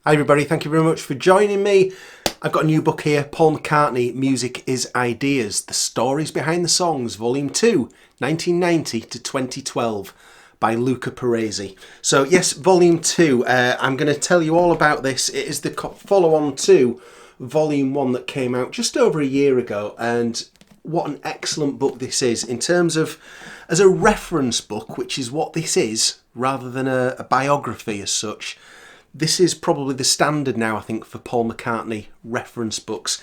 Hi everybody, thank you very much for joining me. I've got a new book here, Paul McCartney, Music is Ideas, The Stories Behind the Songs, Volume 2, 1990 to 2012 by Luca Perasi. So yes, Volume 2, I'm going to tell you all about this. It is the follow-on to Volume 1 that came out just over a year ago, and what an excellent book this is in terms of as a reference book, which is what this is, rather than a biography as such. This is probably the standard now, I think, for Paul McCartney reference books.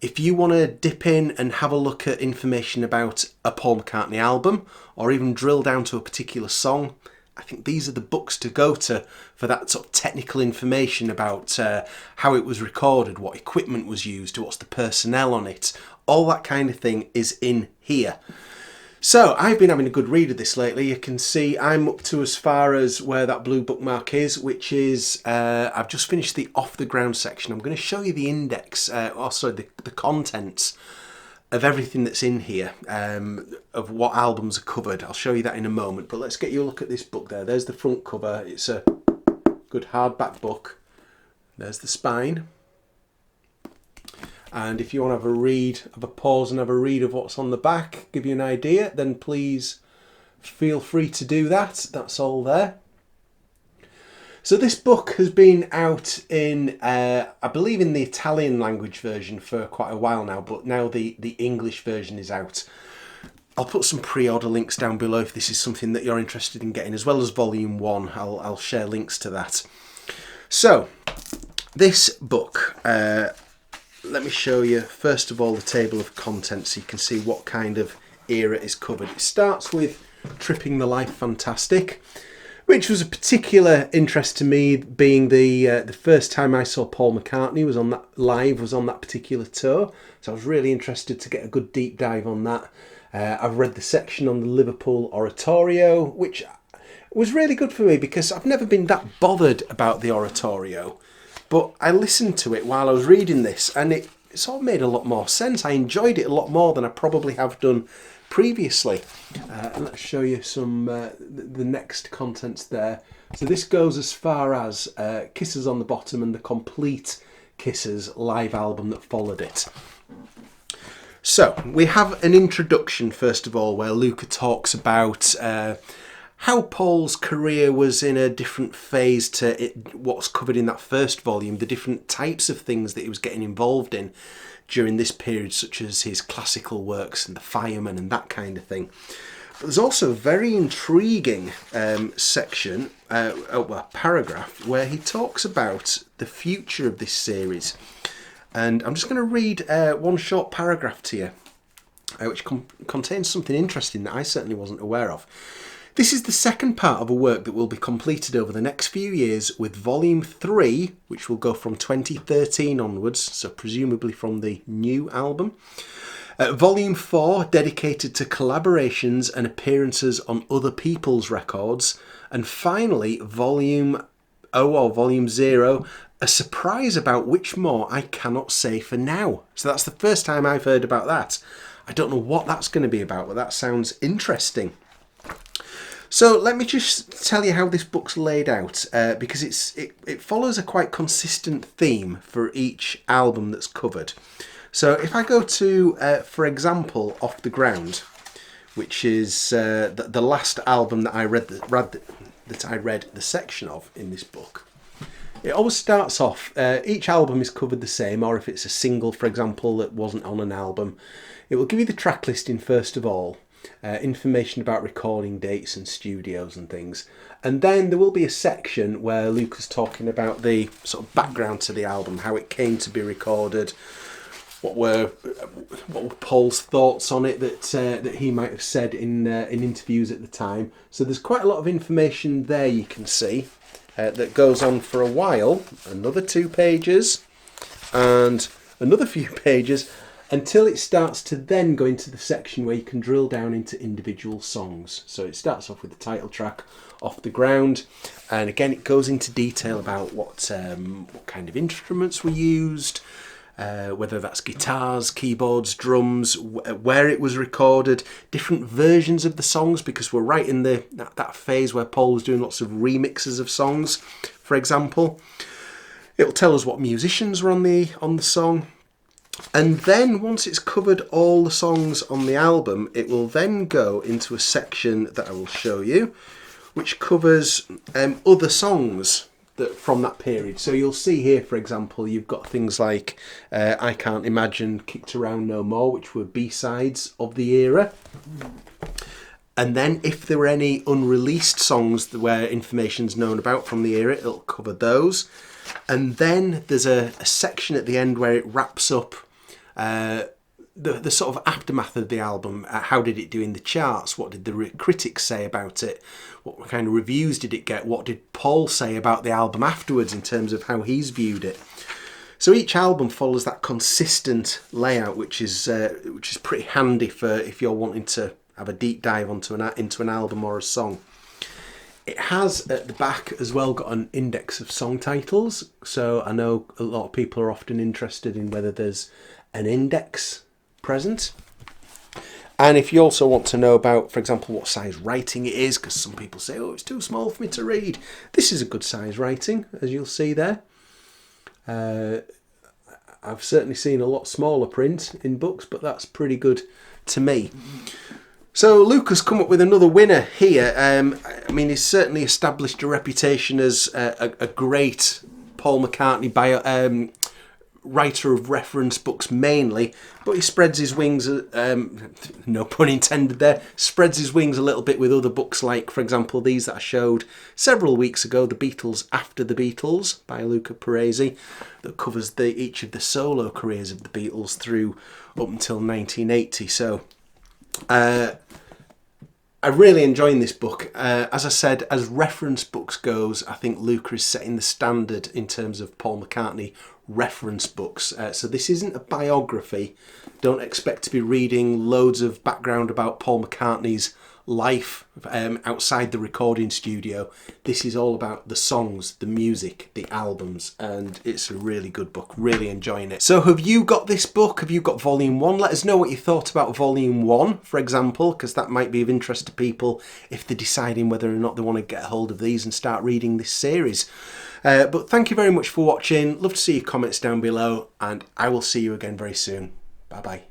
If you want to dip in and have a look at information about a Paul McCartney album, or even drill down to a particular song, I think these are the books to go to for that sort of technical information about how it was recorded, what equipment was used, what's the personnel on it. All that kind of thing is in here. So I've been having a good read of this lately. You can see I'm up to as far as where that blue bookmark is, which is, I've just finished the off the ground section. I'm going to show you the index, the contents of everything that's in here, of what albums are covered. I'll show you that in a moment, but let's get you a look at this book there. There's the front cover. It's a good hardback book. There's the spine. And if you want to have a read, have a pause and have a read of what's on the back, give you an idea, then please feel free to do that. That's all there. So this book has been out in, I believe in the Italian language version for quite a while now, but now the English version is out. I'll put some pre-order links down below if this is something that you're interested in getting, as well as Volume 1. I'll share links to that. So, this book... let me show you first of all the table of contents so you can see what kind of era is covered. It starts with Tripping the Life Fantastic, which was a particular interest to me, being the first time I saw Paul McCartney was on that particular tour. So I was really interested to get a good deep dive on that. I've read the section on the Liverpool Oratorio, which was really good for me because I've never been that bothered about the oratorio. But I listened to it while I was reading this, and it sort of made a lot more sense. I enjoyed it a lot more than I probably have done previously. Let's show you some the next contents there. So this goes as far as Kisses on the Bottom and the complete Kisses live album that followed it. So we have an introduction, first of all, where Luca talks about... how Paul's career was in a different phase to what's covered in that first volume, the different types of things that he was getting involved in during this period, such as his classical works and the Fireman and that kind of thing. But there's also a very intriguing section, paragraph, where he talks about the future of this series. And I'm just going to read one short paragraph to you, which contains something interesting that I certainly wasn't aware of. This is the second part of a work that will be completed over the next few years, with Volume 3, which will go from 2013 onwards, so presumably from the new album. Volume 4, dedicated to collaborations and appearances on other people's records. And finally, Volume 0, a surprise about which more I cannot say for now. So that's the first time I've heard about that. I don't know what that's going to be about, but that sounds interesting. So let me just tell you how this book's laid out, because it follows a quite consistent theme for each album that's covered. So if I go to, for example, Off the Ground, which is the last album that I read the section of in this book, it always starts off, each album is covered the same, or if it's a single, for example, that wasn't on an album, it will give you the track listing first of all. Information about recording dates and studios and things, and then there will be a section where Luca's talking about the sort of background to the album, how it came to be recorded, what were Paul's thoughts on it that he might have said in interviews at the time. So there's quite a lot of information there you can see that goes on for a while, another 2 pages and another few pages, until it starts to then go into the section where you can drill down into individual songs. So it starts off with the title track, Off the Ground, and again it goes into detail about what kind of instruments were used, whether that's guitars, keyboards, drums, where it was recorded, different versions of the songs, because we're right in that phase where Paul was doing lots of remixes of songs, for example. It'll tell us what musicians were on the song. And then once it's covered all the songs on the album, it will then go into a section that I will show you, which covers other songs from that period. So you'll see here, for example, you've got things like I Can't Imagine, Kicked Around No More, which were B-sides of the era. And then if there were any unreleased songs where information's known about from the era, it'll cover those. And then there's a section at the end where it wraps up the sort of aftermath of the album. How did it do in the charts? What did the critics say about it? What kind of reviews did it get? What did Paul say about the album afterwards in terms of how he's viewed it? So each album follows that consistent layout, which is pretty handy for if you're wanting to have a deep dive into an album or a song. It has at the back as well got an index of song titles. So I know a lot of people are often interested in whether there's an index present. And if you also want to know about, for example, what size writing it is, because some people say, oh, it's too small for me to read. This is a good size writing, as you'll see there. I've certainly seen a lot smaller print in books, but that's pretty good to me. So Luca's come up with another winner here. I mean, he's certainly established a reputation as a great Paul McCartney writer of reference books mainly, but he spreads his wings, no pun intended there, spreads his wings a little bit with other books like, for example, these that I showed several weeks ago, The Beatles After the Beatles by Luca Perasi, that covers each of the solo careers of the Beatles through up until 1980. So I'm really enjoying this book. As I said, as reference books goes, I think Luca is setting the standard in terms of Paul McCartney reference books. So this isn't a biography. Don't expect to be reading loads of background about Paul McCartney's life outside the recording studio. This is all about the songs, the music, the albums, and it's a really good book. Really enjoying it. So have you got this book? Have you got volume 1? Let us know what you thought about volume 1, for example, because that might be of interest to people if they're deciding whether or not they want to get a hold of these and start reading this series. But thank you very much for watching. Love to see your comments down below, and I will see you again very soon. Bye bye.